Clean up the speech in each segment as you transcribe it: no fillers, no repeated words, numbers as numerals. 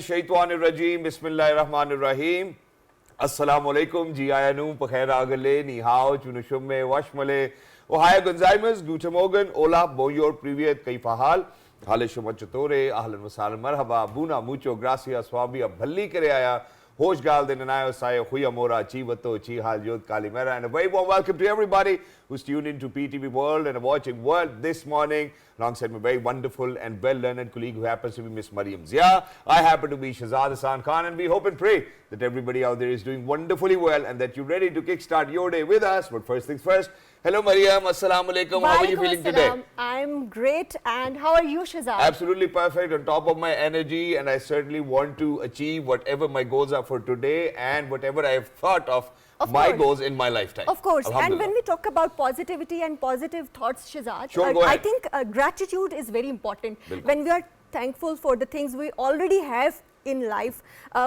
Minash-shaytanir-rajeem. Bismillahir-rahmanir-rahim. Assalamualaikum, ji ayanum, pakhair agale, ni hao, chunushumme, washmale, ohaya gonzaimas, guten morgen, hola, bonjour, privyet, kaifa hal, hale shumachatore, ahlan wasahlan, marhaba, buna, mucho, gracias, swabia, bhalli kare aaya, hosh gal de nanayo sayo, khuya mora, chivato, chihal, yod, kalimera, and a very warm welcome to everybody who's tuned into PTV World and watching World this morning. Alongside my very wonderful and well-learned colleague who happens to be Miss Mariam Zia. I happen to be Shahzad Hassan Khan, and we hope and pray that everybody out there is doing wonderfully well and that you're ready to kickstart your day with us. But first things first, hello Mariam, assalamu alaikum. How are you feeling today? I'm great, and how are you, Shahzad? Absolutely perfect, on top of my energy, and I certainly want to achieve whatever my goals are for today and whatever I have thought of my goals in my lifetime. Of course. And when we talk about positivity and positive thoughts, Shahzad, I think gratitude is very important. When we are thankful for the things we already have in life,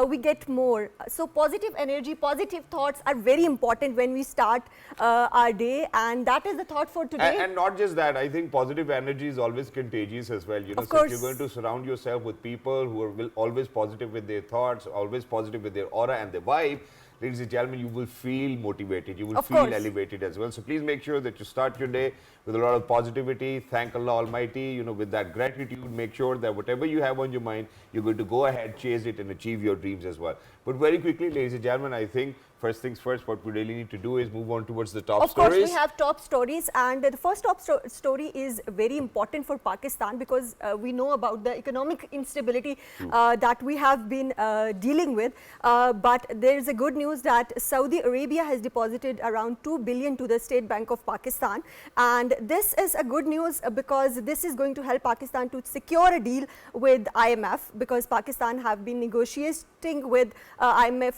we get more. So positive energy, positive thoughts are very important when we start our day, and that is the thought for today. And not just that, I think positive energy is always contagious as well. You know, so if you're going to surround yourself with people who are always positive with their thoughts, always positive with their aura and their vibe, ladies and gentlemen, you will feel motivated, you will feel elevated as well. So please make sure that you start your day with a lot of positivity. Thank Allah Almighty, you know, with that gratitude, make sure that whatever you have on your mind, you're going to go ahead, chase it and achieve your dreams as well. But very quickly, ladies and gentlemen, I think first things first, what we really need to do is move on towards the top stories. Of course, we have top stories, and the first top story is very important for Pakistan because we know about the economic instability that we have been dealing with. But there is a good news that Saudi Arabia has deposited around 2 billion to the State Bank of Pakistan, and this is a good news because this is going to help Pakistan to secure a deal with IMF, because Pakistan have been negotiating with IMF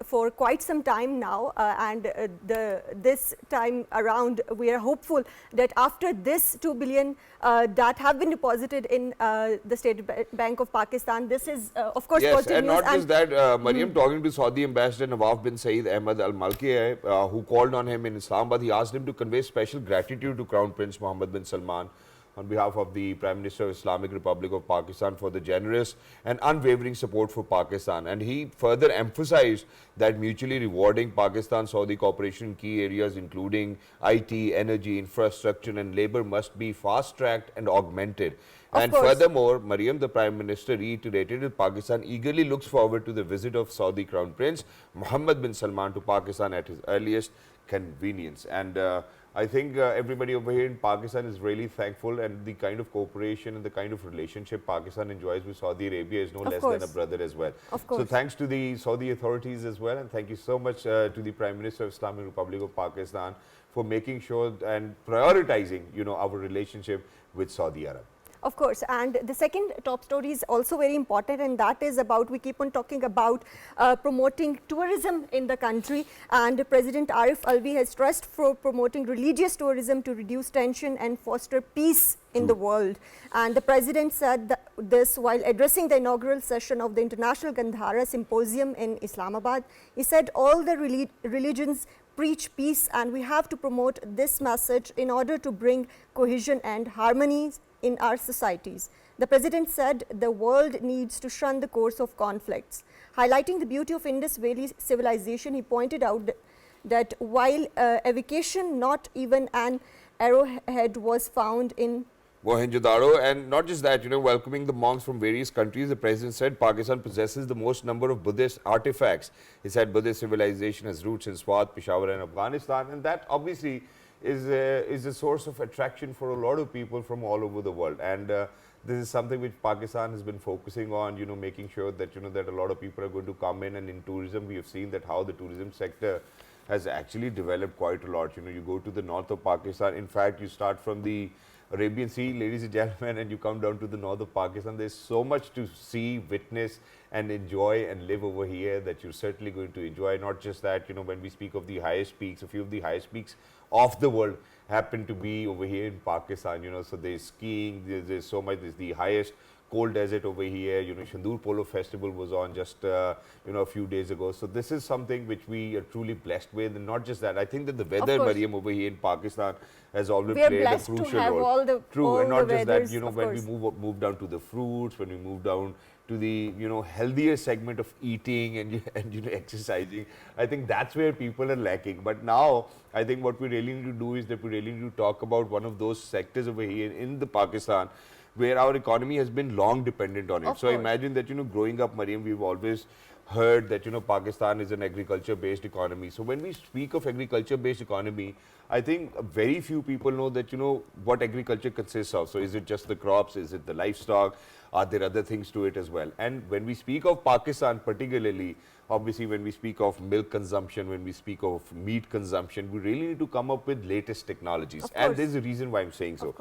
for quite some time now, and this time around we are hopeful that after this 2 billion that have been deposited in the State Bank of Pakistan, this is of course positive and news. Not just that, Mariam, talking to Saudi Ambassador Nawaf bin Saeed Ahmad Al Malki, who called on him in Islamabad, he asked him to convey special gratitude to Crown Prince Mohammed bin Salman on behalf of the Prime Minister of Islamic Republic of Pakistan for the generous and unwavering support for Pakistan. And he further emphasized that mutually rewarding Pakistan-Saudi cooperation in key areas including IT, energy, infrastructure and labor must be fast-tracked and augmented. And furthermore, Mariam, the Prime Minister, reiterated that Pakistan eagerly looks forward to the visit of Saudi Crown Prince Mohammed bin Salman to Pakistan at his earliest convenience. And I think everybody over here in Pakistan is really thankful, and the kind of cooperation and the kind of relationship Pakistan enjoys with Saudi Arabia is no less than a brother as well. So thanks to the Saudi authorities as well, and thank you so much to the Prime Minister of Islamic Republic of Pakistan for making sure and prioritizing, you know, our relationship with Saudi Arab. Of course, and the second top story is also very important, and that is about, we keep on talking about promoting tourism in the country, and President Arif Alvi has stressed for promoting religious tourism to reduce tension and foster peace in the world. And the President said this while addressing the inaugural session of the International Gandhara Symposium in Islamabad. He said all the religions preach peace, and we have to promote this message in order to bring cohesion and harmony in our societies. The President said the world needs to shun the course of conflicts. Highlighting the beauty of Indus Valley civilization, he pointed out that while a vacation, not even an arrowhead was found in Mohenjo-daro. And not just that, you know, welcoming the monks from various countries, the President said Pakistan possesses the most number of Buddhist artifacts. He said Buddhist civilization has roots in Swat, Peshawar and Afghanistan, and that obviously is a source of attraction for a lot of people from all over the world. And this is something which Pakistan has been focusing on, you know, making sure that, you know, that a lot of people are going to come in. And in tourism, we have seen that how the tourism sector has actually developed quite a lot. You know, you go to the north of Pakistan, in fact, you start from the Arabian Sea, ladies and gentlemen, and you come down to the north of Pakistan. There's so much to see, witness and enjoy and live over here that you're certainly going to enjoy. Not just that, you know, when we speak of the highest peaks, a few of the highest peaks of the world happen to be over here in Pakistan, you know, so there's skiing, there's so much, there's the highest cold desert over here. You know, Shandur Polo Festival was on just a few days ago. So this is something which we are truly blessed with, and not just that. I think that the weather, Mariam, over here in Pakistan has always played a crucial role. True, and not just that. You know, when we move down to the fruits, when we move down to the healthier segment of eating and exercising, I think that's where people are lacking. But now I think what we really need to do is that we really need to talk about one of those sectors over here in the Pakistan where our economy has been long dependent on it. So imagine that growing up, Mariam, we've always heard that Pakistan is an agriculture based economy. So when we speak of agriculture based economy, I think very few people know that what agriculture consists of. So is it just the crops, is it the livestock, are there other things to it as well? And when we speak of Pakistan particularly, obviously when we speak of milk consumption, when we speak of meat consumption, we really need to come up with latest technologies. And there's a reason why I'm saying so.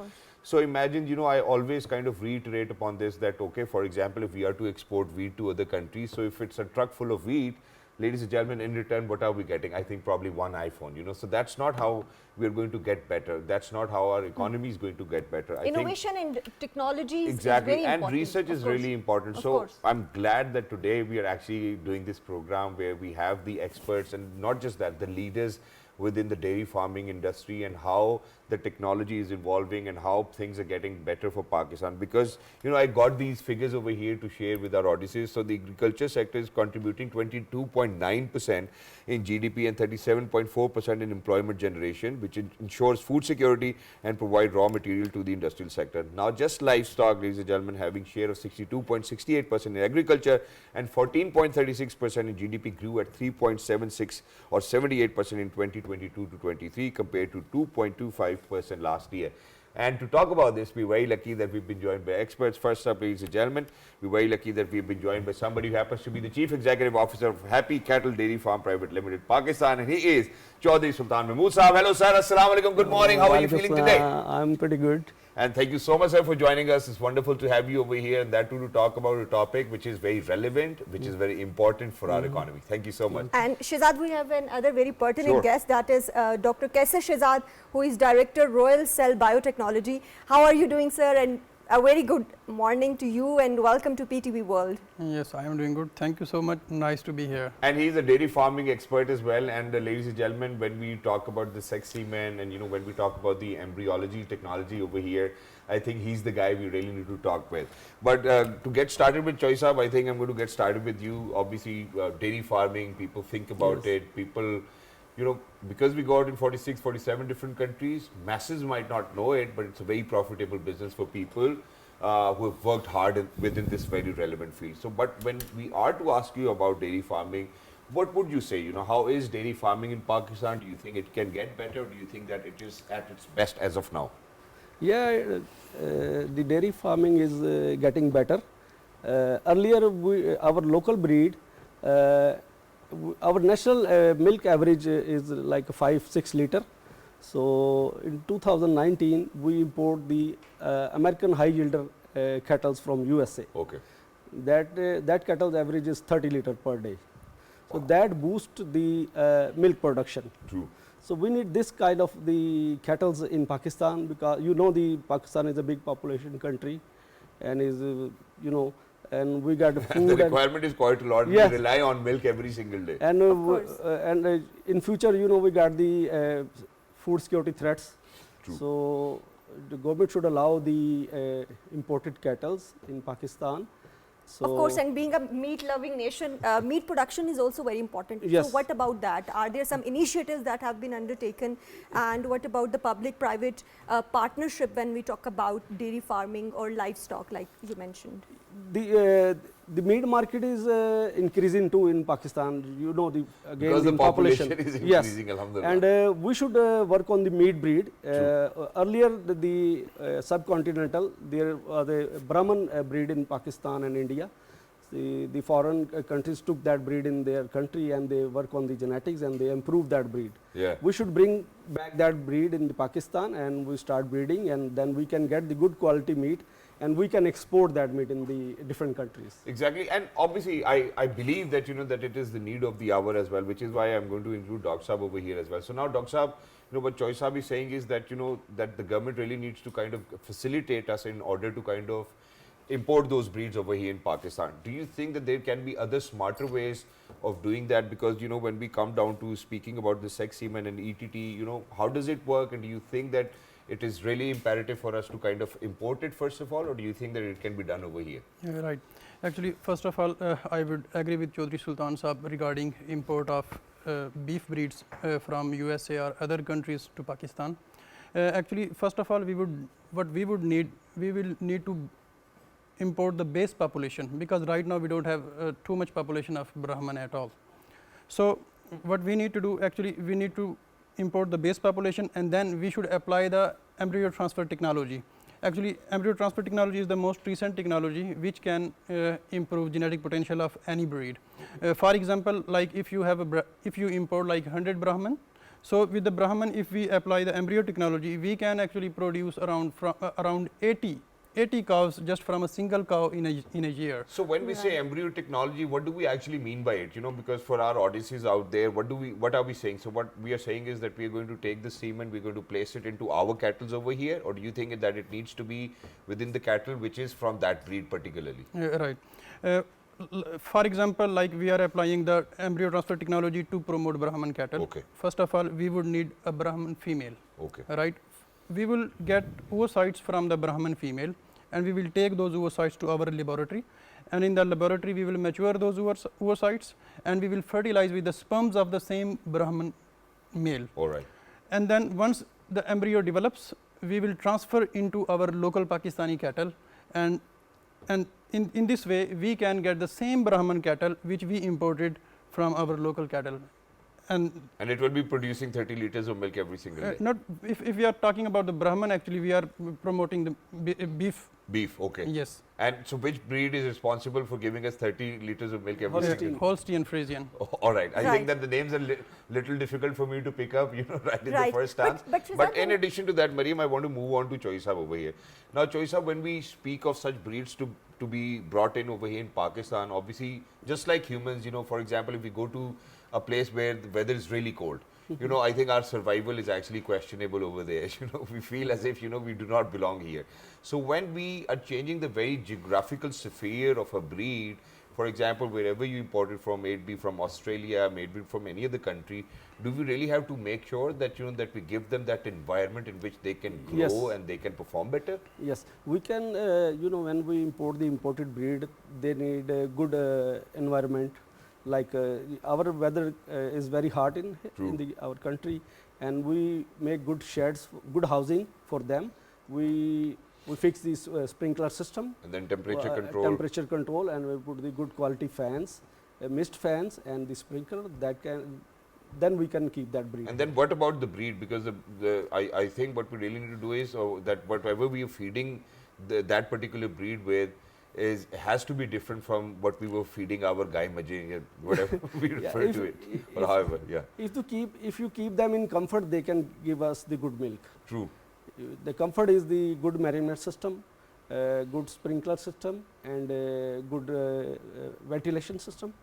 So imagine, I always kind of reiterate upon this that, okay, for example, if we are to export wheat to other countries, so if it's a truck full of wheat, ladies and gentlemen, in return, what are we getting? I think probably one iPhone, So that's not how we're going to get better. That's not how our economy is going to get better. Innovation and technology is exactly, very and important. research is really important. So I'm glad that today we are actually doing this program where we have the experts and not just that, the leaders within the dairy farming industry and how the technology is evolving and how things are getting better for Pakistan. Because, I got these figures over here to share with our audiences. So the agriculture sector is contributing 22.9% in GDP and 37.4% in employment generation, which ensures food security and provide raw material to the industrial sector. Now, just livestock, ladies and gentlemen, having share of 62.68% in agriculture and 14.36% in GDP grew at 3.76 or 78% in 2022 to 23 compared to 2.25% last year. And to talk about this, we're very lucky that we've been joined by experts. First up, ladies and gentlemen, we're very lucky that we've been joined by somebody who happens to be the Chief Executive Officer of Happy Cattle Dairy Farm Private Limited, Pakistan, and he is Chaudhry Sultan Mahmood Sahab. Hello, sir. Assalamu alaikum. Good morning. How are you feeling today? I'm pretty good. And thank you so much, sir, for joining us. It's wonderful to have you over here, and that too to talk about a topic which is very relevant, which is very important for our economy. Thank you so much. And Shehzad, we have another very pertinent guest, that is Dr. Kaisar Shehzad, who is Director, Royal Cell Biotechnology. How are you doing, sir? And a very good morning to you and welcome to PTV World. Yes, I am doing good. Thank you so much. Nice to be here. And he's a dairy farming expert as well. And ladies and gentlemen, when we talk about the sexy men and when we talk about the embryology technology over here, I think he's the guy we really need to talk with. But to get started with Choi Saab, I think I'm going to get started with you. Obviously, dairy farming, people think about it. People, because we go out in 46, 47 different countries, masses might not know it, but it's a very profitable business for people who have worked hard within this very relevant field. So, but when we are to ask you about dairy farming, what would you say? How is dairy farming in Pakistan? Do you think it can get better? Or do you think that it is at its best as of now? Yeah, the dairy farming is getting better. Earlier, our local breed, our national milk average is like 5-6 liter. So in 2019, we import the American high yielder cattle from USA. Okay. That cattle average is 30 liter per day. So that boosts the milk production. True. So we need this kind of the cattle in Pakistan, because the Pakistan is a big population country, and is and we got food. The requirement is quite a lot. Yes. We rely on milk every single day. And in future, we got the food security threats. True. So the government should allow the imported cattle in Pakistan. So of course, and being a meat-loving nation, meat production is also very important. Yes. So what about that? Are there some initiatives that have been undertaken? And what about the public-private partnership when we talk about dairy farming or livestock, like you mentioned? The meat market is increasing too in Pakistan. Because the population is increasing, yes. alhamdulillah. And we should work on the meat breed. Earlier, the subcontinental, there was a Brahman breed in Pakistan and India. The foreign countries took that breed in their country and they work on the genetics and they improve that breed. Yeah. We should bring back that breed in Pakistan and we start breeding, and then we can get the good quality meat and we can export that meat in the different countries. Exactly, and obviously I believe that that it is the need of the hour as well, which is why I'm going to include Dr. Saab over here as well. So now Dr. Saab, what Choi Saab is saying is that that the government really needs to kind of facilitate us in order to kind of import those breeds over here in Pakistan. Do you think that there can be other smarter ways of doing that? Because, you know, when we come down to speaking about the sex semen and ETT, you know, how does it work? And do you think that it is really imperative for us to kind of import it first of all, or do you think that it can be done over here? Right. Actually, first of all, I would agree with Chaudhry Sultan Saab regarding import of beef breeds from USA or other countries to Pakistan. Actually, first of all, we will need to import the base population, because right now we don't have too much population of Brahman at all. So what we need to do, actually, we need to import the base population, and then we should apply the embryo transfer technology. Actually, embryo transfer technology is the most recent technology which can improve genetic potential of any breed. For example, like if you import like 100 Brahman, so with the Brahman, if we apply the embryo technology, we can actually produce around 80 cows just from a single cow in a year. So when we say embryo technology, what do we actually mean by it? You know, because for our audiences out there, what are we saying? So what we are saying is that we are going to take the semen, we're going to place it into our cattle over here, or do you think that it needs to be within the cattle which is from that breed particularly? Right. For example, like we are applying the embryo transfer technology to promote Brahman cattle. Okay. First of all, we would need a Brahman female. Okay. Right. We will get oocytes from the Brahman female, and we will take those oocytes to our laboratory, and in the laboratory we will mature those oocytes, and we will fertilize with the sperms of the same Brahman male. All right. And then once the embryo develops, we will transfer into our local Pakistani cattle, and in this way we can get the same Brahman cattle which we imported from our local cattle. And it will be producing 30 liters of milk every single day? Not if we are talking about the Brahman, actually we are promoting the beef. Beef, okay. Yes. And so which breed is responsible for giving us 30 liters of milk every single day? Holstein Friesian. Oh, all right. I think that the names are little difficult for me to pick up, you know, right in the first stance. But in addition to that, Mariam, I want to move on to Choi Saab over here. Now, Choi Saab, when we speak of such breeds to be brought in over here in Pakistan, obviously, just like humans, you know, for example, if we go to a place where the weather is really cold, you know, I think our survival is actually questionable over there. You know, we feel as if, you know, we do not belong here. So when we are changing the very geographical sphere of a breed, for example, wherever you import it from, may it be from Australia, may it be from any other country, do we really have to make sure that, you know, that we give them that environment in which they can grow and they can perform better? Yes, we can, you know, when we import the imported breed, they need a good environment. Like our weather is very hot in our country, and we make good sheds, good housing for them. We fix this sprinkler system, and then temperature control, and we put the good quality fans, mist fans, and the sprinkler that can. Then we can keep that breed. And then what about the breed? Because I think what we really need to do is that whatever we are feeding that particular breed with has to be different from what we were feeding our Gai Majing, whatever we refer to it. Or however, if you keep them in comfort, they can give us the good milk. True. The comfort is the good marinade system, good sprinkler system, and good ventilation system.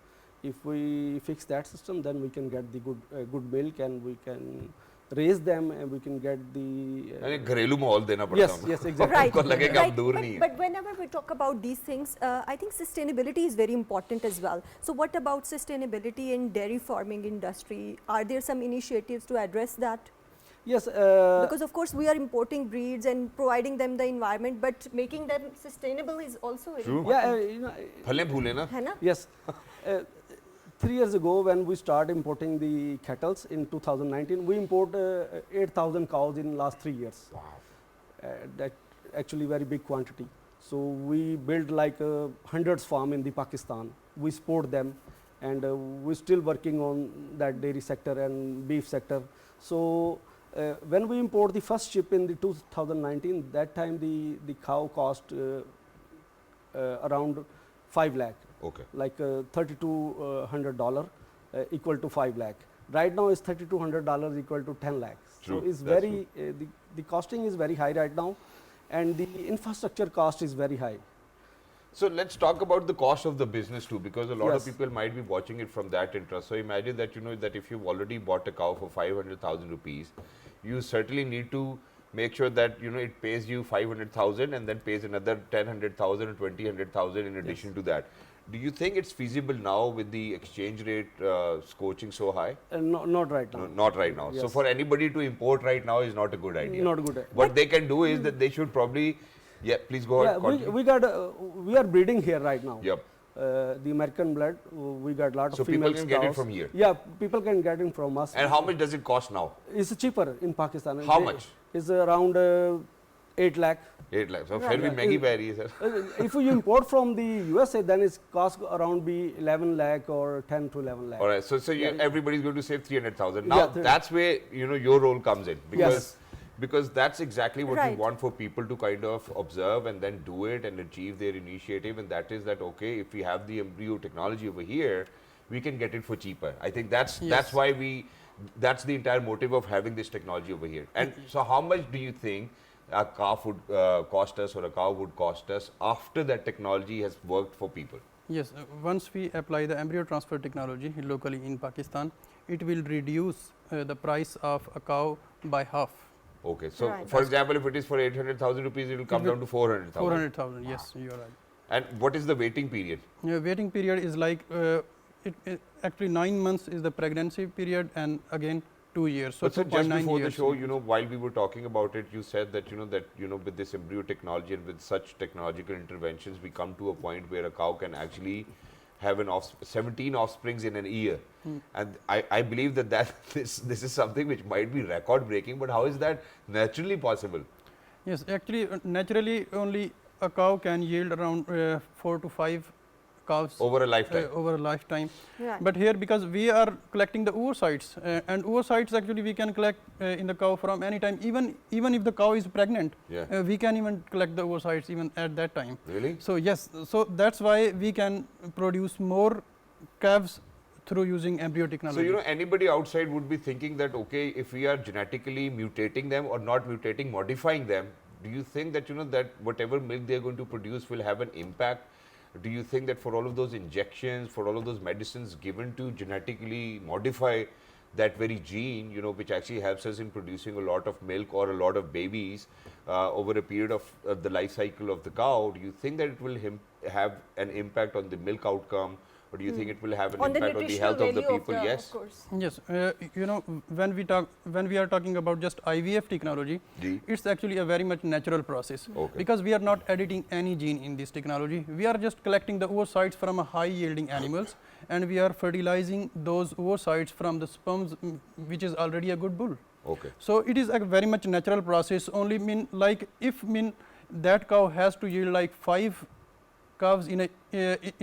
If we fix that system, then we can get the good milk, and we can raise them, and we can get the घरेलू माहौल देना पड़ता है. Yes, exactly. Right. उनको लगेगा हम दूर नहीं हैं. But whenever we talk about these things, I think sustainability is very important as well. So what about sustainability in dairy farming industry? Are there some initiatives to address that? Yes. Because of course we are importing breeds and providing them the environment, but making them sustainable is also very important. Yeah, you know, फले फूले ना. है ना? yes. 3 years ago, when we started importing the cattle in 2019, we import 8,000 cows in last 3 years. Wow. That actually very big quantity. So we built like hundreds farm in the Pakistan. We support them, and we're still working on that dairy sector and beef sector. So when we import the first ship in the 2019, that time the cow cost around 5 lakh. Okay. Like $3,200 equal to 5 lakh. Right now is $3,200 equal to 10 lakhs. True. So it's very the costing is very high right now, and the infrastructure cost is very high. So let's talk about the cost of the business too, because a lot of Yes. people might be watching it from that interest. So imagine that, you know, that if you've already bought a cow for 500,000 rupees, you certainly need to make sure that it pays you 500,000 and then pays another 10,000 or 20,000 in addition to that. Do you think it's feasible now with the exchange rate scorching so high? Not right now. No, not right now. So Yes. for anybody to import right now is not a good idea. Not a good idea. What they can do is that they should probably, please go Yeah, ahead. continue. we are breeding here right now. Yep. The American blood, we got lot So of people female can get it cows. from here? Yeah, people can get it from us. And how much does it cost now? It's cheaper in Pakistan. How much? It's around 8 lakh. 8 lakhs. So Right. फिर भी महंगी पै रही है sir. If you import from the USA, then it's cost around be 11 lakh or 10 to 11 lakh. All right. So everybody's going to save 300,000. Now Yeah, that's where your role comes in because that's exactly what Right. we want for people to kind of observe and then do it and achieve their initiative. And that is that okay, if we have the embryo technology over here, we can get it for cheaper. I think that's why that's the entire motive of having this technology over here. And so how much do you think a calf would cost us or a cow would cost us after that technology has worked for people? Yes, once we apply the embryo transfer technology locally in Pakistan, it will reduce the price of a cow by half. Okay, so Right. for example, if it is for 800,000 rupees, it will come will- down to 400,000. 400,000, yes, you are right. And what is the waiting period? Waiting period is like, actually 9 months is the pregnancy period and again 2 years. So But sir, just 2.9 before the years. show, while we were talking about it, you said that with this embryo technology and with such technological interventions, we come to a point where a cow can actually have 17 offsprings in an year. And I believe that this is something which might be record breaking, but how is that naturally possible? Yes, actually naturally only a cow can yield around 4 to 5 calves Over a lifetime. over a lifetime. Right. But here, because we are collecting the oocytes, and oocytes actually we can collect in the cow from any time, even if the cow is pregnant, Yeah. we can even collect the oocytes even at that time. Really? So yes, so that's why we can produce more calves through using embryo technology. So, anybody outside would be thinking that, okay, if we are genetically mutating them or not mutating, modifying them, do you think that, that whatever milk they are going to produce will have an impact? Do you think that for all of those injections, for all of those medicines given to genetically modify that very gene, which actually helps us in producing a lot of milk or a lot of babies over a period of the life cycle of the cow, do you think that it will have an impact on the milk outcome? Or do you think it will have an On the impact on the nutritional health of the value people? Yes. of course. Yes, when we are talking about just IVF technology, Ji. it's actually a very much natural process. Okay. Because we are not editing any gene in this technology. We are just collecting the oocytes from a high yielding animals, and we are fertilizing those oocytes from the sperms, which is already a good bull. Okay. So it is a very much natural process. Only if that cow has to yield like 5 calves in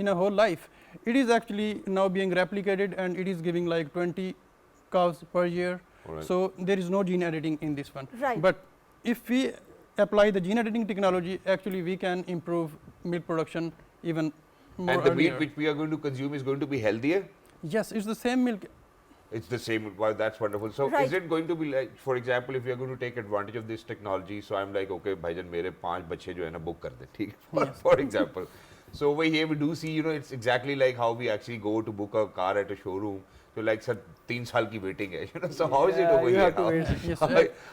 a whole life, it is actually now being replicated and it is giving like 20 calves per year. Alright. So there is no gene editing in this one. Right. But if we apply the gene editing technology, actually we can improve milk production even more And the earlier. meat which we are going to consume is going to be healthier? Yes, it's the same milk. It's the same. Wow, that's wonderful. So Right. is it going to be like, for example, if we are going to take advantage of this technology, so I'm like, okay, bhaijan, mere 5 bachche jo hai na book kar de, theek hai? For example. So over here we do see, it's exactly like how we actually go to book a car at a showroom. So like, sir, 3 saal ki waiting hai. So how is it over you here? have to wait. Yes,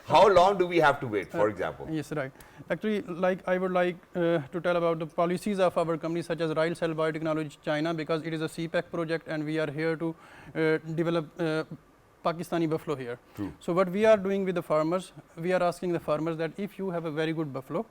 How long do we have to wait, for example? Yes, right. Actually, like I would like to tell about the policies of our company, such as Ryle Cell Biotechnology China, because it is a CPEC project and we are here to develop Pakistani buffalo here. True. So what we are doing with the farmers, we are asking the farmers that if you have a very good buffalo,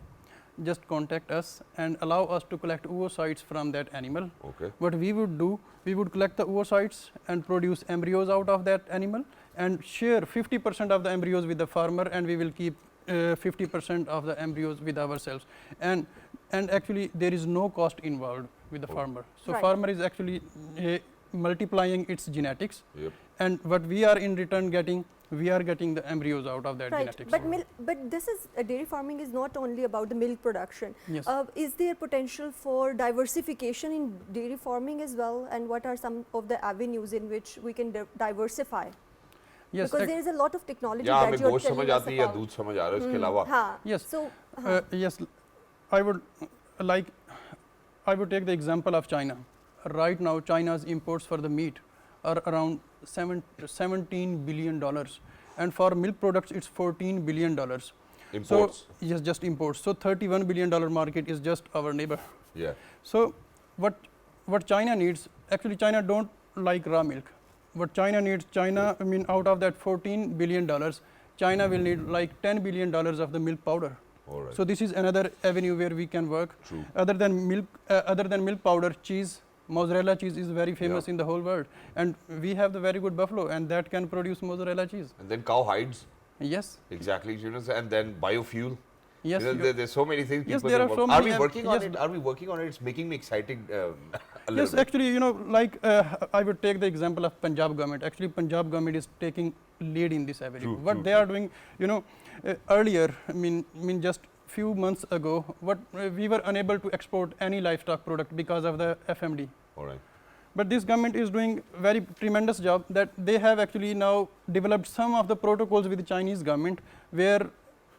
just contact us and allow us to collect oocytes from that animal. Okay. What we would do, we would collect the oocytes and produce embryos out of that animal and share 50% of the embryos with the farmer, and we will keep 50% of the embryos with ourselves. And actually there is no cost involved with the farmer. So Right. farmer is actually multiplying its genetics, Yep. and what we are in return getting, we are getting the embryos out of that Right, genetics. but this is dairy farming is not only about the milk production. Yes. Is there potential for diversification in dairy farming as well, and what are some of the avenues in which we can diversify? Yes, Because there is a lot of technology या that हमें you're गोश्त समझ telling us आती है या about. दूध समझ आ रहा है उसके अलावा? हाँ. Yes. So Yes, I would take the example of China. Right now, China's imports for the meat are around $17 billion, and for milk products, it's $14 billion. Imports. So yes, just imports. So $31 billion market is just our neighbor. Yeah. So what China needs, actually China don't like raw milk. What China needs, I mean, out of that $14 billion, China will need like $10 billion of the milk powder. All right. So this is another avenue where we can work. True. Other than milk powder, cheese, mozzarella cheese is very famous in the whole world, and we have the very good buffalo, and that can produce mozzarella cheese. And then cow hides. Yes. Exactly. You know, and then biofuel. Yes. You know, there's so many things. Yes, people there can are so work. Are many we working on yes. it? Are we working on it? It's making me excited. A little Yes, bit. actually, you know, like I would take the example of Punjab government. Actually, Punjab government is taking lead in this avenue. True, What true, they are doing, you know, earlier, I mean, just few months ago, what we were unable to export any livestock product because of the FMD. All right. But this government is doing very tremendous job that they have actually now developed some of the protocols with the Chinese government where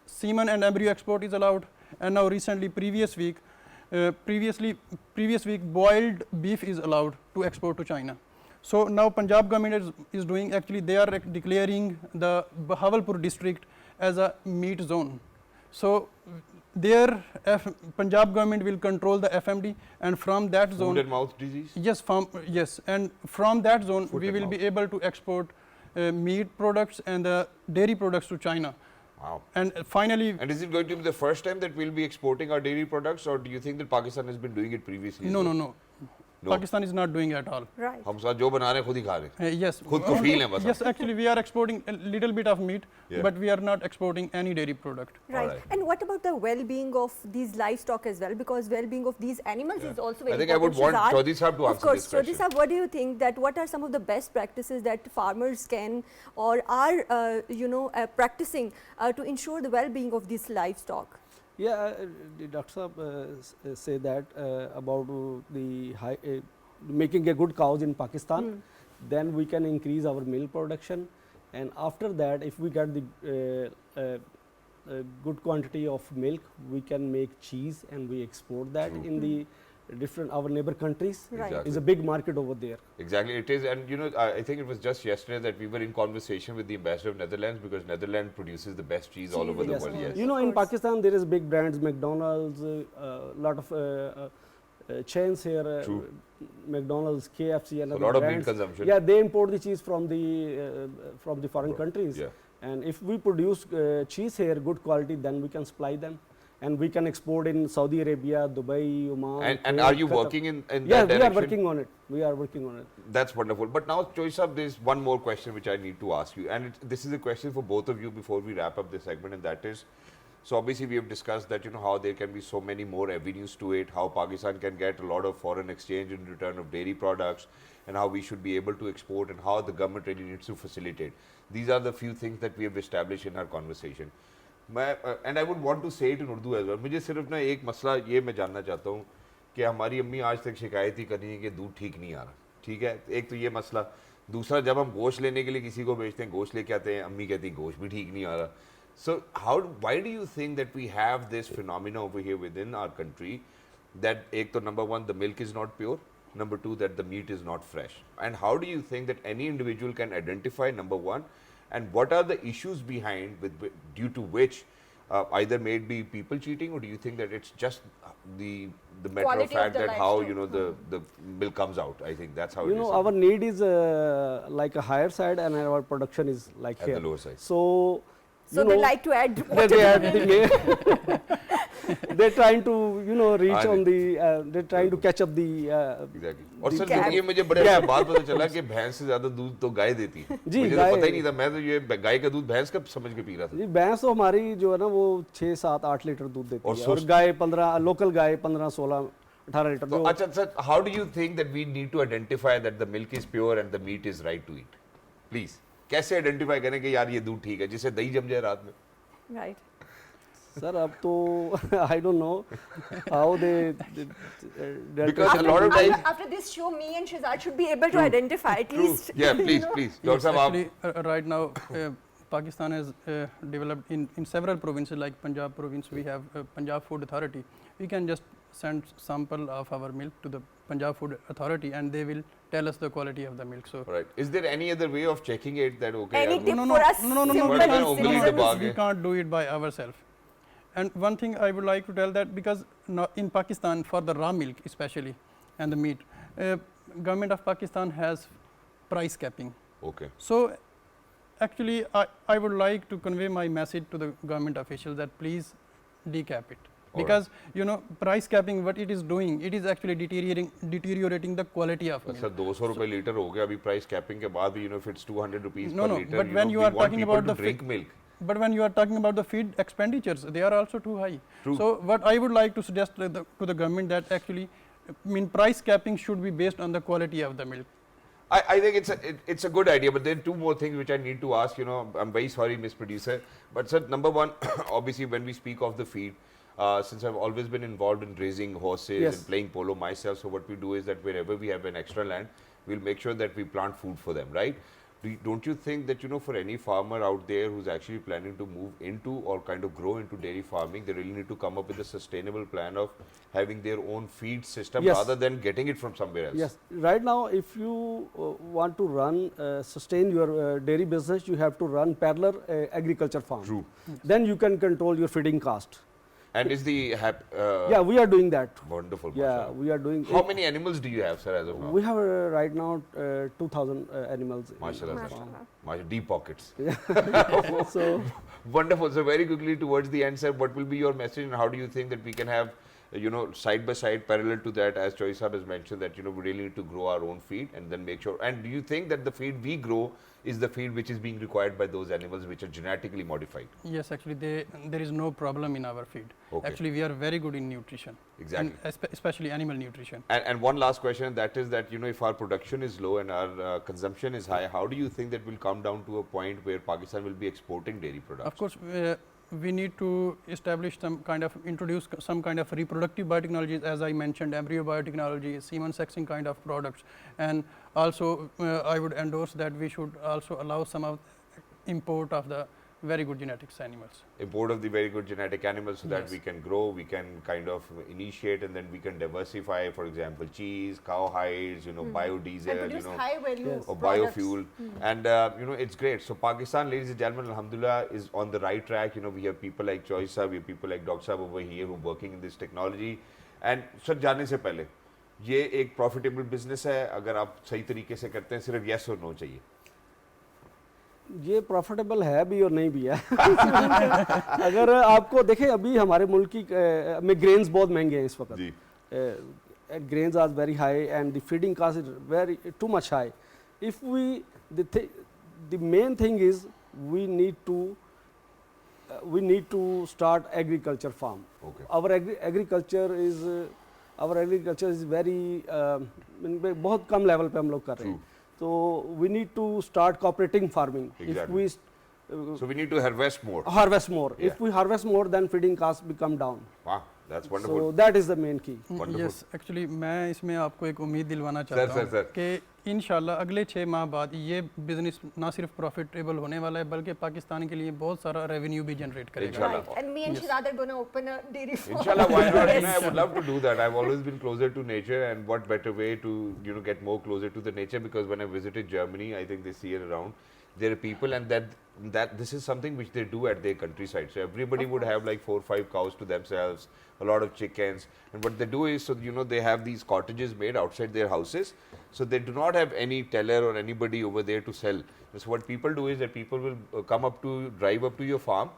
semen and embryo export is allowed, and now recently previous week boiled beef is allowed to export to China. So now Punjab government is doing, actually they are declaring the Bahawalpur district as a meat zone. So there Punjab government will control the FMD, and from that zone, Foot and mouth disease. yes, and from that zone Foot we and will be mouth. able to export meat products and dairy products to China. Wow. And finally, And is it going to be the first time that we'll be exporting our dairy products, or do you think that Pakistan has been doing it previously? no, No. Pakistan is not doing at all. Right. हम साथ जो बना रहे हैं खुद ही खा रहे हैं. Yes, खुद को feel है बस. yes, actually we are exporting a little bit of meat, Yeah. but we are not exporting any dairy product. Right. Alright. And what about the well-being of these livestock as well? Because well-being of these animals is also very I think I would important. want Shahzad, Chaudhary Sahab to of answer course, this Chaudhary question. Sahab, what do you think that what are some of the best practices that farmers can or are practicing to ensure the well-being of these livestock? Yeah, the Dr. Saab say that about the making a good cows in Pakistan, then we can increase our milk production, and after that, if we get the good quantity of milk, we can make cheese and we export that in the different our neighbor countries. Right. Exactly. It's a big market over there. Exactly, it is, and you know, I think it was just yesterday that we were in conversation with the ambassador of Netherlands, because Netherlands produces the best cheese all over the Yes. world. Yes. You know, Of in course. Pakistan there is big brands, McDonald's, lot of chains here, True. McDonald's, KFC, and So a other lot of meat brands. consumption. Yeah, they import the cheese from the foreign countries. Yeah. And if we produce cheese here, good quality, then we can supply them, and we can export in Saudi Arabia, Dubai, Oman. And Kuwait, are you Qatar. working in Yeah, that we are direction? working on it. We are working on it. That's wonderful. But now, Chaudhary Sahab, there's one more question which I need to ask you, and this is a question for both of you before we wrap up this segment, and that is, so obviously we have discussed that, you know, how there can be so many more avenues to it, how Pakistan can get a lot of foreign exchange in return of dairy products, and how we should be able to export, and how the government really needs to facilitate. These are the few things that we have established in our conversation. And I would want to say it in Urdu as well. मुझे सिर्फ ना एक मसला ये मैं जानना चाहता हूँ कि हमारी अम्मी आज तक शिकायत ही कर रही है कि दूध ठीक नहीं आ रहा. ठीक है, एक तो ये मसला. दूसरा, जब हम गोश्त लेने के लिए किसी को भेजते हैं, गोश्त लेके आते हैं, अम्मी कहती है गोश्त भी ठीक नहीं आ रहा. So why do you think that we have this phenomena over here within our country that ek to number one, the milk is not pure, number two, that the meat is not fresh, and how do you think that any individual can identify, number one, and what are the issues behind due to which either may it be people cheating, or do you think that it's just the matter of Quality of fact the that how livestock. the milk comes out? I think that's how You it know, is our need is like a higher side, and our production is like at here. the lower side. So, So you they know, like to add they water to add the the milk. milk. They're trying to, you know, reach हाँ on the. They're trying to catch up the. Exactly. और the sir gap. ये मुझे बड़े अच्छे बात पता चला कि भैंस से ज्यादा दूध तो गाय देती है. जी, मुझे तो गाय- पता ही नहीं था. मैं तो ये गाय का दूध भैंस का समझ के पी रहा था. जी, भैंस तो हमारी जो है ना वो 6, 7, 8 लीटर दूध देती और है, और सुस्त- गाय 15, लोकल गाय 15, 16, 18 लीटर. तो जो अच्छा sir, how do you think that we need to identify that the milk is pure and the meat is right to eat? Please, कैसे आइडेंटिफाई करें कि यार ये दूध ठीक है, जिससे दही जम जाए रात में? Right. सर अब तो I don't know how they Because a lot of times. After this show, me and Shahzad should be able to identify at least. Yeah, please, please. Dr. Sahab, आप- Actually, right now, Pakistan has developed in several provinces, like Punjab province, we have Punjab Food Authority. We can just send sample of our milk to the Punjab Food Authority, and they will tell us the quality of the milk. So Right. Is there any other way of checking it that okay? Any यार, tip no, for us? no, no, no, simple no, and no, citizen? no, no, we can't do it by ourselves. And one thing I would like to tell that because in Pakistan for the raw milk especially and the meat, government of Pakistan has price capping. Okay. So actually I would like to convey my message to the government officials that please decap it. Because you know price capping what it is doing, it is actually deteriorating the quality of milk. Sir, 200 रुपए litre हो गया अभी price capping के बाद भी, you know, if it's 200 rupees No, per no, liter, but you when know, you we are want talking people about to the drink milk. But when you are talking about the feed expenditures, they are also too high. True. So what I would like to suggest to the government that actually, I mean, price capping should be based on the quality of the milk. I think it's a good idea, but there are two more things which I need to ask. You know, I'm very sorry, Miss Producer, but sir, number one, obviously, when we speak of the feed, since I've always been involved in raising horses Yes. and playing polo myself, so what we do is that wherever we have an extra land, we'll make sure that we plant food for them, right? Don't you think that, you know, for any farmer out there who's actually planning to move into or kind of grow into dairy farming, they really need to come up with a sustainable plan of having their own feed system Yes. rather than getting it from somewhere else? Yes, right now if you want to run, sustain your dairy business, you have to run parallel agriculture farm. True. Then you can control your feeding cost. And is the Yeah, we are doing that. wonderful? Yeah, mashallah. we are doing How it. many animals do you have, sir, as of now? We have right now 2,000 animals. in Mashallah, the sir. farm. Mashallah, deep pockets. So Wonderful. So very quickly towards the end, sir, what will be your message and how do you think that we can have, you know, side by side parallel to that, as Choi Saab has mentioned, that, you know, we really need to grow our own feed and then make sure. And do you think that the feed we grow is the feed which is being required by those animals which are genetically modified? Yes, actually, there is no problem in our feed. Okay. Actually, we are very good in nutrition. Exactly. And especially animal nutrition. And one last question, that is that, you know, if our production is low and our consumption is high, how do you think that we'll come down to a point where Pakistan will be exporting dairy products? Of course, we need to establish introduce some kind of reproductive biotechnologies, as I mentioned, embryo biotechnology, semen sexing kind of products. And also, I would endorse that we should also allow some of import of the very good genetics animals. Import of the very good genetic animals so that Yes. we can grow, we can kind of initiate and then we can diversify, for example, cheese, cow hides, you know, And biodiesel, you produce know, high value Yes. or products. biofuel. And, you know, it's great. So Pakistan, ladies and gentlemen, alhamdulillah, is on the right track. You know, we have people like Choi Saab, we have people like Dr. Saab over here who are working in this technology. And sir, जाने से पहले, ये एक profitable business है, अगर आप सही तरीके से करते हैं, सिर्फ yes or no चाहिए. ये प्रॉफिटेबल है भी और नहीं भी है अगर आपको देखें अभी हमारे मुल्क की में ग्रेन्स बहुत महंगे हैं इस वक्त जी. grains are very high and the feeding cost is very too much high. If we the main thing is we need to start agriculture farm. Okay. Our agriculture is very बहुत कम level पे हम लोग कर रहे हैं. So we need to start cooperating farming. Exactly. If we So we need to harvest more. harvest more. Yeah. If we harvest more, then feeding costs become down. Wow, that's wonderful. So that is the main key. Wonderful. Yes actually मैं इसमें आपको एक उम्मीद दिलवाना sir, चाहता हूँ sir. कि इंशाल्लाह अगले 6 माह बाद ये बिजनेस ना सिर्फ प्रॉफिटेबल होने वाला है बल्कि पाकिस्तान के लिए बहुत सारा रेवेन्यू भी जनरेट करेगा. Inshallah. Right. And me and Shirad are going to open a dairy farm. Inshallah, why not? You know, I would love to do that. I've always been closer to nature, and what better way to, you know, get more closer to the nature? Because when I visited Germany, I think they see it around. There are people, and that this is something which they do at their countryside. So everybody would have like 4 or 5 cows to themselves, a lot of chickens, and what they do is, so you know, they have these cottages made outside their houses. So they do not have any teller or anybody over there to sell. So what people do is that people will drive up to your farm,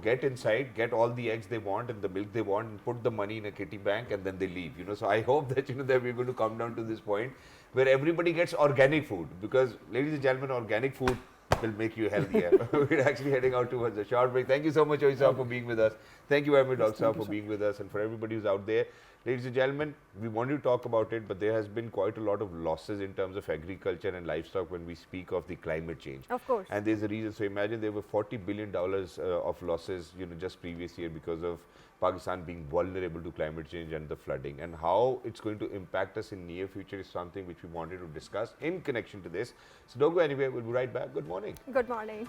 get inside, get all the eggs they want and the milk they want, and put the money in a kitty bank, and then they leave. You know, so I hope that, you know, that we're going to come down to this point where everybody gets organic food, because, ladies and gentlemen, organic food will make you healthier. We're actually heading out towards a short break. Thank you so much, Oisa, for being with us. Thank you very much, Dr. for being with us, and for everybody who's out there. Ladies and gentlemen, we want to talk about it, but there has been quite a lot of losses in terms of agriculture and livestock when we speak of the climate change. Of course. And there's a reason. So imagine there were $40 billion of losses, you know, just previous year because of Pakistan being vulnerable to climate change and the flooding. And how it's going to impact us in near future is something which we wanted to discuss in connection to this. So don't go anywhere. We'll be right back. Good morning. Good morning.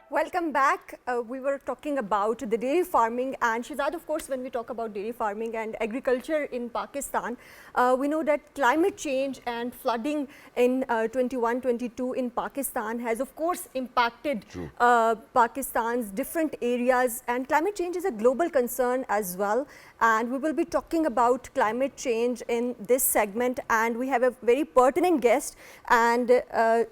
Welcome back. We were talking about the dairy farming, and Shehzad, of course, when we talk about dairy farming and agriculture in Pakistan, we know that climate change and flooding in 21-22 in Pakistan has, of course, impacted Pakistan's different areas, and climate change is a global concern as well. And we will be talking about climate change in this segment, and we have a very pertinent guest, and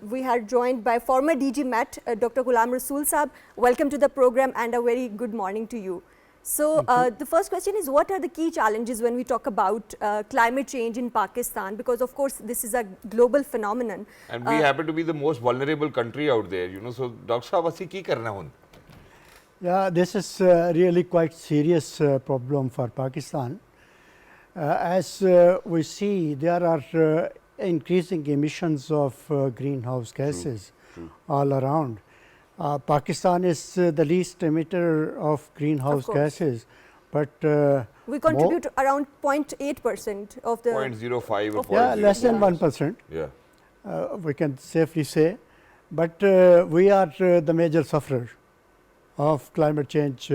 we are joined by former DG Met, Dr. Ghulam Rasool Saab. Welcome to the program and a very good morning to you. So the first question is, what are the key challenges when we talk about climate change in Pakistan? Because of course this is a global phenomenon. And we happen to be the most vulnerable country out there, you know. So, Dr. Saab, what's ki karna hun? Yeah, this is really quite serious problem for Pakistan. As we see, there are increasing emissions of greenhouse gases all around. Pakistan is the least emitter of greenhouse gases, but we contribute around 0.8% of the 0.05 or 0.05. yeah, less than 1%. Yeah. We can safely say, but we are the major sufferer of climate change.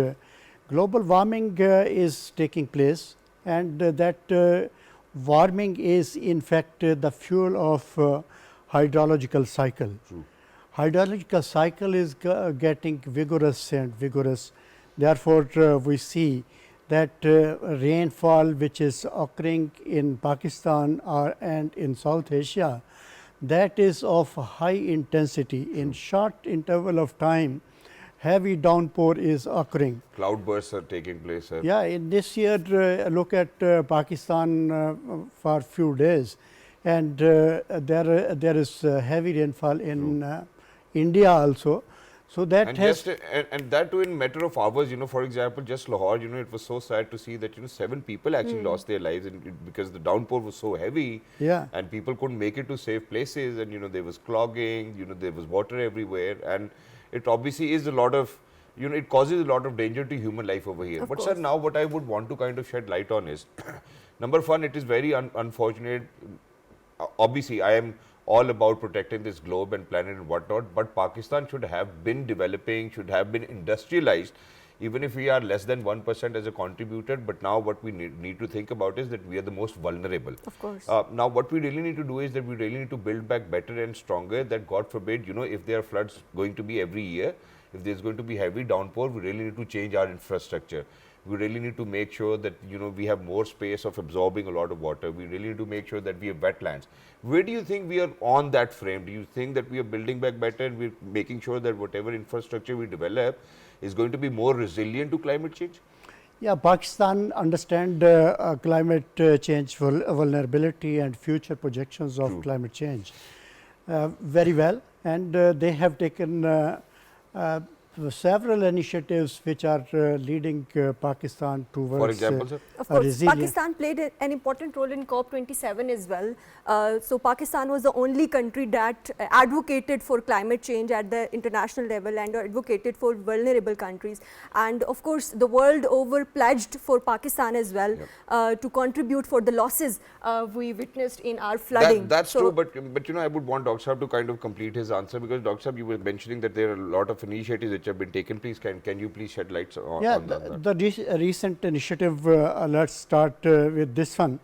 Global warming is taking place, and that warming is in fact the fuel of hydrological cycle. True. Hydrological cycle is getting vigorous and vigorous. Therefore, we see that rainfall which is occurring in Pakistan and in South Asia, that is of high intensity. In short interval of time, heavy downpour is occurring. Cloudbursts are taking place, sir. Yeah, in this year, look at Pakistan for few days, and there is heavy rainfall in India also. So that And has and that too in matter of hours, you know. For example, just Lahore, you know, it was so sad to see that, you know, 7 people actually lost their lives because the downpour was so heavy. Yeah. And people couldn't make it to safe places, and, you know, there was clogging, you know, there was water everywhere, and it obviously is a lot of, you know, it causes a lot of danger to human life over here. But sir, now what I would want to kind of shed light on is, number one, it is very unfortunate. Obviously, I am all about protecting this globe and planet and whatnot, but Pakistan should have been developing, should have been industrialized, even if we are less than 1% as a contributor. But now what we need to think about is that we are the most vulnerable. Of course. Now what we really need to do is that we really need to build back better and stronger, that God forbid, you know, if there are floods going to be every year, if there's going to be heavy downpour, we really need to change our infrastructure. We really need to make sure that, you know, we have more space of absorbing a lot of water. We really need to make sure that we have wetlands. Where do you think we are on that frame? Do you think that we are building back better and we're making sure that whatever infrastructure we develop is going to be more resilient to climate change? Yeah, Pakistan understand climate change vulnerability and future projections of climate change very well, and they have taken several initiatives which are leading Pakistan towards For example, sir? Of course, resilient. Pakistan played an important role in COP27 as well. So Pakistan was the only country that advocated for climate change at the international level and advocated for vulnerable countries. And of course, the world over pledged for Pakistan as well to contribute for the losses we witnessed in our flooding. That's true, but you know, I would want Dr. Saab to kind of complete his answer, because Dr. Saab, you were mentioning that there are a lot of initiatives which have been taken. Please, can you please shed light on that? The recent initiative, let's start with this one.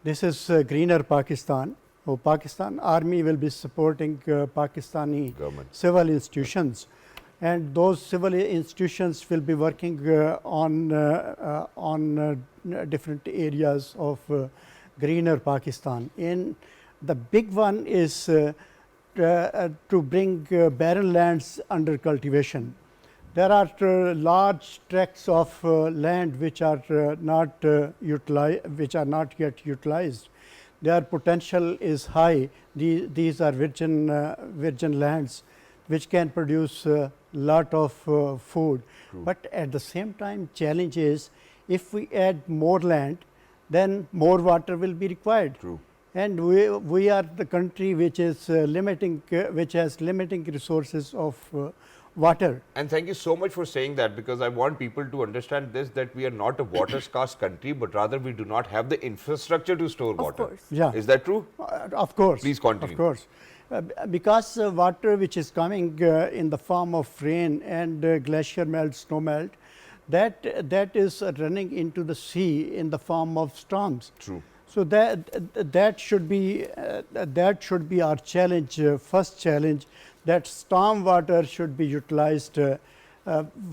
This is Greener Pakistan. Pakistan Army will be supporting Pakistani Government. civil institutions, and those civil institutions will be working on different areas of Greener Pakistan. In the big one is to bring barren lands under cultivation. There are large tracts of land which are not yet utilized. Their potential is high. These are virgin lands which can produce a lot of food. True. But at the same time, challenge is, if we add more land, then more water will be required. True. And we are the country which is which has limiting resources of water. And thank you so much for saying that, because I want people to understand this, that we are not a water scarce country, but rather we do not have the infrastructure to store water. Of course. Yeah. Is that true? Of course. Please continue. Of course. Because water which is coming in the form of rain and glacier melt, snow melt, that is running into the sea in the form of storms. True. So that should be our challenge, first challenge, that storm water should be utilized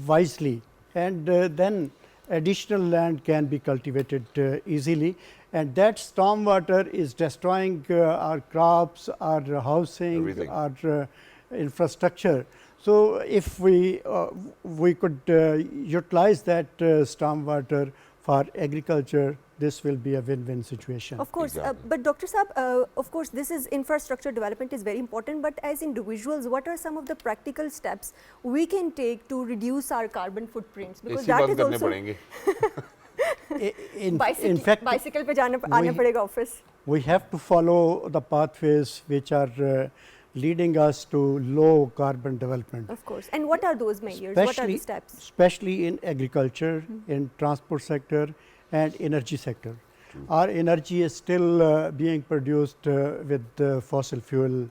wisely, and then additional land can be cultivated easily, and that storm water is destroying our crops, our housing, Everything. our infrastructure. So if we could utilize that storm water for agriculture, this will be a win-win situation. Of course, Exactly. but Dr. Saab, of course, this is infrastructure development is very important, but as individuals, what are some of the practical steps we can take to reduce our carbon footprints? Because इसी that बात is करने also पड़ेंगे. In fact, bicycle पे आना we- पड़ेगा office. we have to follow the pathways which are leading us to low carbon development. Of course. And what are those measures? What are the steps? Especially in agriculture, in transport sector and energy sector. Our energy is still being produced with fossil fuel.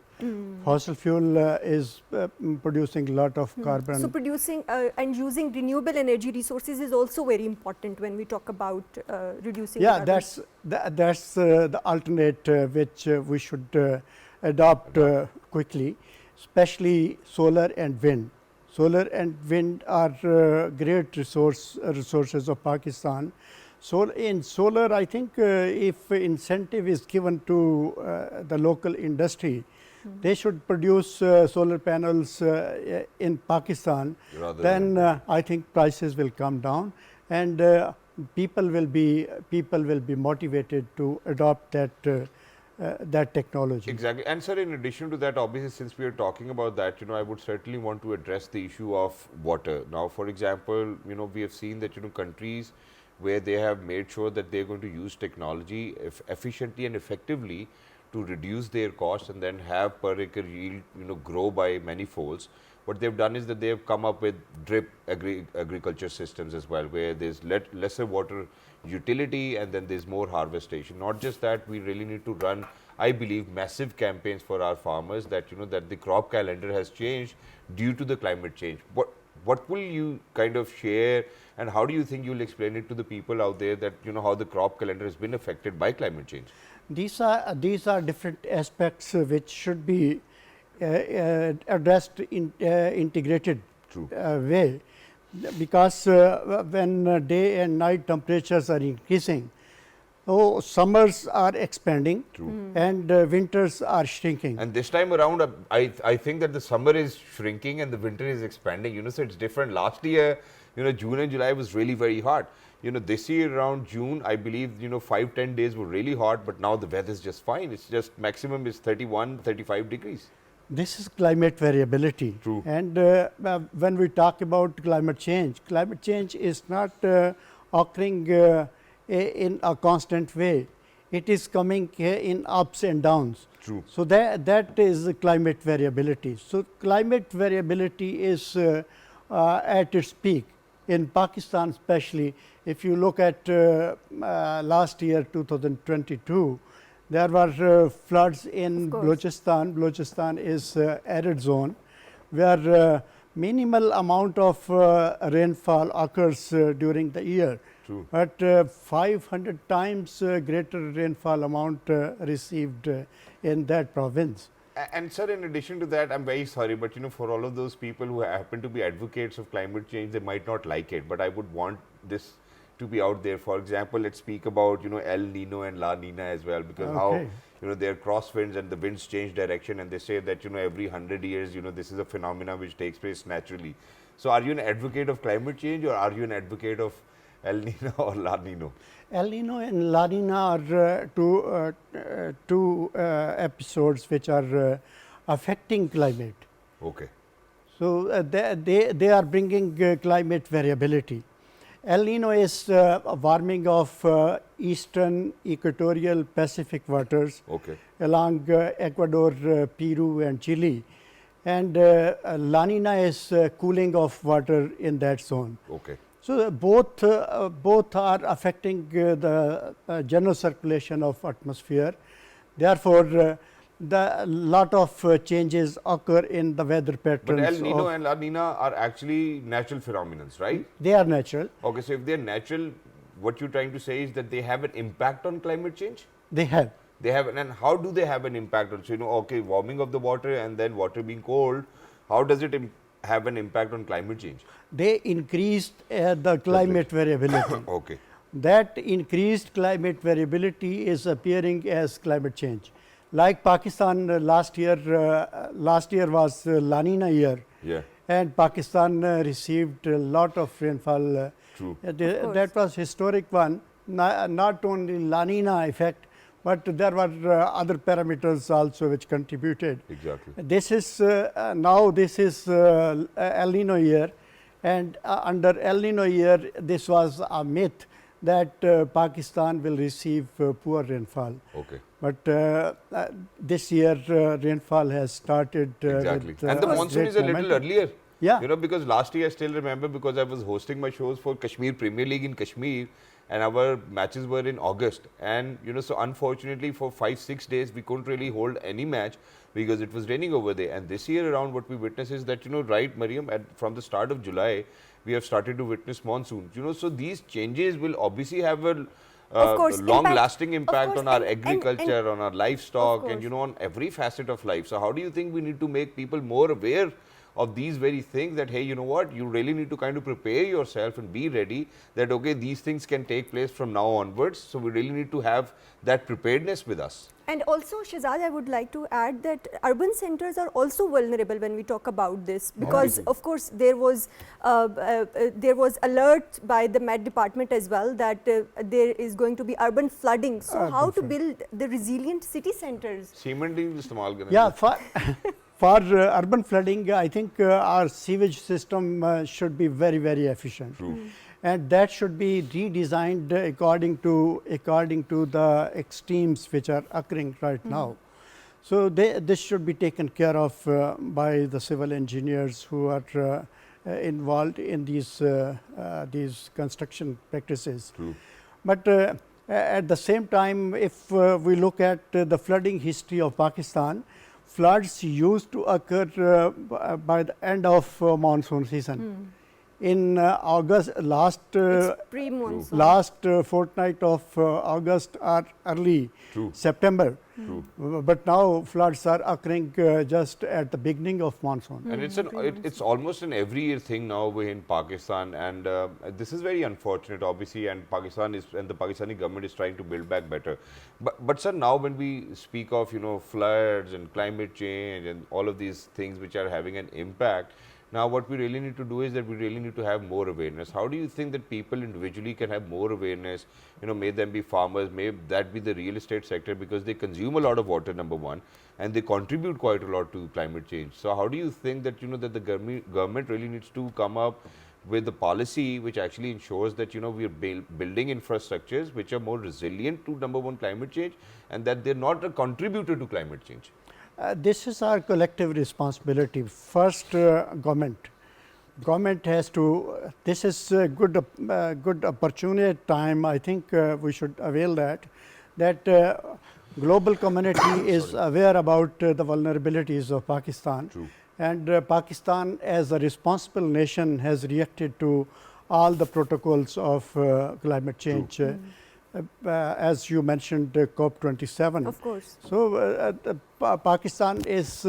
Fossil fuel is producing a lot of carbon. So producing and using renewable energy resources is also very important when we talk about reducing Yeah, carbon. that's the alternate which we should adopt quickly, especially solar and wind. Solar and wind are great resources of Pakistan. So in solar, I think if incentive is given to the local industry, they should produce solar panels in Pakistan. Rather Then than- I think prices will come down, and people will be motivated to adopt that technology. Exactly. And sir, in addition to that, obviously, since we are talking about that, I would certainly want to address the issue of water. Now, for example, we have seen that, countries where they have made sure that they're going to use technology efficiently and effectively to reduce their costs and then have per acre yield, grow by many folds. What they've done is that they've come up with drip agriculture systems as well, where there's lesser water utility and then there's more harvestation. Not just that, we really need to run, I believe, massive campaigns for our farmers that, that the crop calendar has changed due to the climate change. What will you kind of share, and how do you think you'll explain it to the people out there that, how the crop calendar has been affected by climate change? These are different aspects which should be addressed in integrated True. way, because when day and night temperatures are increasing, summers are expanding. True. And winters are shrinking. And this time around, I think that the summer is shrinking and the winter is expanding, so it's different. Last year, June and July was really very hot. This year around June, I believe, 5-10 days were really hot, but now the weather is just fine. It's just maximum is 31-35 degrees. This is climate variability. True. And when we talk about climate change is not occurring in a constant way. It is coming in ups and downs. True. So that is climate variability. So climate variability is at its peak. In Pakistan especially, if you look at last year 2022, there were floods in Of course. Balochistan. Balochistan is arid zone, where minimal amount of rainfall occurs during the year. True. But 500 times greater rainfall amount received in that province. And sir, in addition to that, I'm very sorry, but for all of those people who happen to be advocates of climate change, they might not like it, but I would want this to be out there. For example, let's speak about El Nino and La Nina as well, because Okay. how they're crosswinds and the winds change direction, and they say that every 100 years this is a phenomena which takes place naturally. So are you an advocate of climate change, or are you an advocate of El Nino or La Nino? El Nino and La Nina are two episodes which are affecting climate. Okay. So they are bringing climate variability. El Nino is a warming of eastern equatorial Pacific waters Okay. along Ecuador, Peru and Chile, and La Nina is cooling of water in that zone. Okay. So both are affecting the general circulation of atmosphere. Therefore, the lot of changes occur in the weather patterns. But El Nino of- and La Nina are actually natural phenomena, right? they are natural. Okay, so if they're natural, what you're trying to say is that they have an impact on climate change? They have. They have, and how do they have an impact on, so, okay, warming of the water and then water being cold, how does it have an impact on climate change? They increased the climate variability. Okay. That increased climate variability is appearing as climate change. Like Pakistan last year was La Nina year, Yeah. and Pakistan received a lot of rainfall. True. That was historic one, not only La Nina effect, but there were other parameters also which contributed. Exactly. This is now this is El Nino year, and under El Nino year, this was a myth that Pakistan will receive poor rainfall. Okay. But this year rainfall has started. Exactly. With, And the monsoon great is a little momentum. earlier. Yeah. Because last year I still remember, because I was hosting my shows for Kashmir Premier League in Kashmir, and our matches were in August. And so unfortunately for 5-6 days we couldn't really hold any match because it was raining over there. And this year around, what we witness is that, right, Mariam, from the start of July, we have started to witness monsoons. So these changes will obviously have a Of course, long-lasting of impact course, on our and- agriculture, on our livestock, Of and course. on every facet of life. So how do you think we need to make people more aware of these very things, that hey, you know what, you really need to kind of prepare yourself and be ready that okay, these things can take place from now onwards. So we really need to have that preparedness with us. And also, Shehzad, I would like to add that urban centers are also vulnerable when we talk about this, because of course there was alert by the Met Department as well that there is going to be urban flooding. So how to build the resilient city centers? Cement ही इस्तेमाल करें. Yeah, for urban flooding, I think our sewage system should be very, very efficient. True. And that should be redesigned according to the extremes which are occurring right now. So this should be taken care of by the civil engineers who are involved in these construction practices. True. But at the same time, if we look at the flooding history of Pakistan, floods used to occur by the end of monsoon season. In August, It's pre-monsoon. last fortnight of August or early True. September. True. But now floods are occurring just at the beginning of monsoon. And it's almost an every year thing now in Pakistan, and this is very unfortunate, obviously. And the Pakistani government is trying to build back better. But sir, now when we speak of floods and climate change and all of these things which are having an impact, now what we really need to do is that we really need to have more awareness. How do you think that people individually can have more awareness? May them be farmers, may that be the real estate sector, because they consume a lot of water, number one, and they contribute quite a lot to climate change. So how do you think that that the government really needs to come up with a policy which actually ensures that we are building infrastructures which are more resilient to, number one, climate change, and that they're not a contributor to climate change? This is our collective responsibility. First, government has to. This is a good opportunity time. I think we should avail that global community is aware about the vulnerabilities of Pakistan. True. And Pakistan, as a responsible nation, has reacted to all the protocols of climate change. As you mentioned, COP27. Of course. So Pakistan is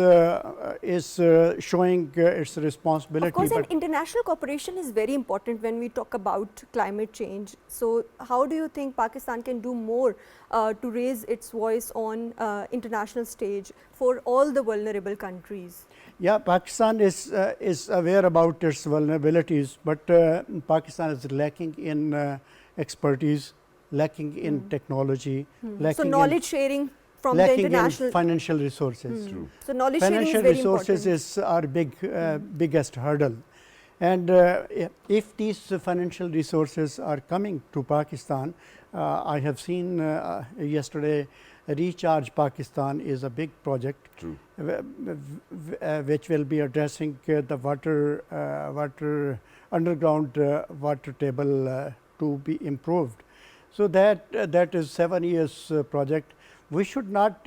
showing its responsibility. Of course, and but international cooperation is very important when we talk about climate change. So how do you think Pakistan can do more to raise its voice on international stage for all the vulnerable countries? yeah, Pakistan is aware about its vulnerabilities, but Pakistan is lacking in expertise, lacking in technology, lacking So knowledge sharing from the lacking international. in financial resources. True. So knowledge sharing is Financial very resources important. is our biggest hurdle. And if these financial resources are coming to Pakistan, I have seen yesterday Recharge Pakistan is a big project. True. Which will be addressing the water underground water table to be improved. So that is 7 years project. We should not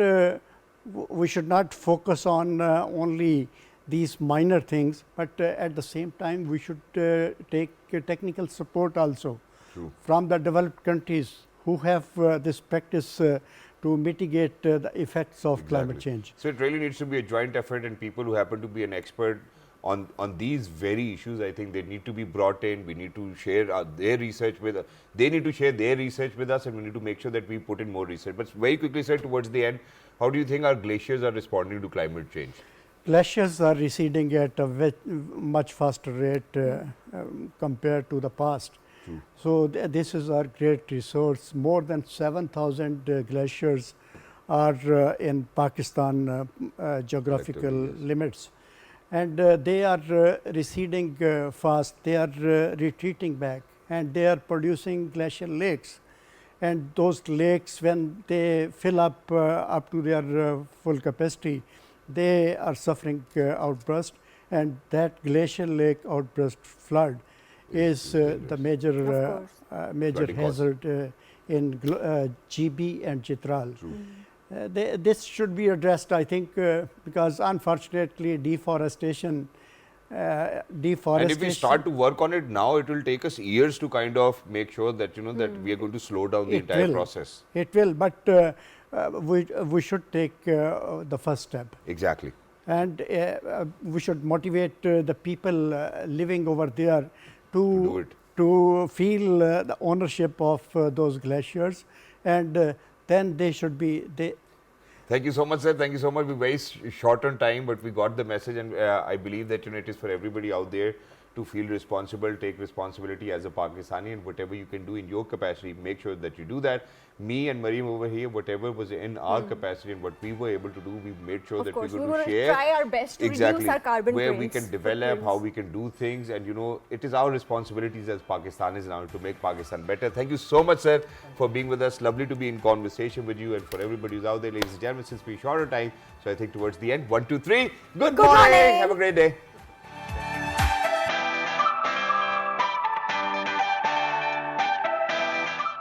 we should not focus on only these minor things, but at the same time we should take technical support also from the developed countries who have this practice to mitigate the effects of climate change. So it really needs to be a joint effort, and people who happen to be an expert on these very issues, I think they need to be brought in. We need to share their research with they need to share their research with us, and we need to make sure that we put in more research. But very quickly, sir, towards the end, how do you think our glaciers are responding to climate change? Glaciers are receding at a much faster rate compared to the past. So this is our great resource. More than 7,000 glaciers are in Pakistan geographical limits, and they are receding fast. They are retreating back, and they are producing glacial lakes. And those lakes, when they fill up to their full capacity, they are suffering outburst, and that glacial lake outburst flood is the major hazard in GB and Chitral. This should be addressed, I think, because unfortunately deforestation. And if we start to work on it now, it will take us years to kind of make sure that that we are going to slow down the entire process. It will, but we should take the first step. Exactly. And we should motivate the people living over there to feel the ownership of those glaciers, and then they should be. Thank you so much, sir. Thank you so much. We're very short on time, but we got the message, and I believe that it is for everybody out there to feel responsible, take responsibility as a Pakistani, and whatever you can do in your capacity, make sure that you do that. Me and Mareem over here, whatever was in our capacity and what we were able to do, we made sure that we were going to share. Try our best to reduce our carbon where prints, we can develop, how we can do things, and it is our responsibilities as Pakistanis now to make Pakistan better. Thank you so much, sir, for being with us. Lovely to be in conversation with you, and for everybody who's out there, ladies and gentlemen, since we're short of time, so I think towards the end, 1, 2, 3, good morning. Have a great day.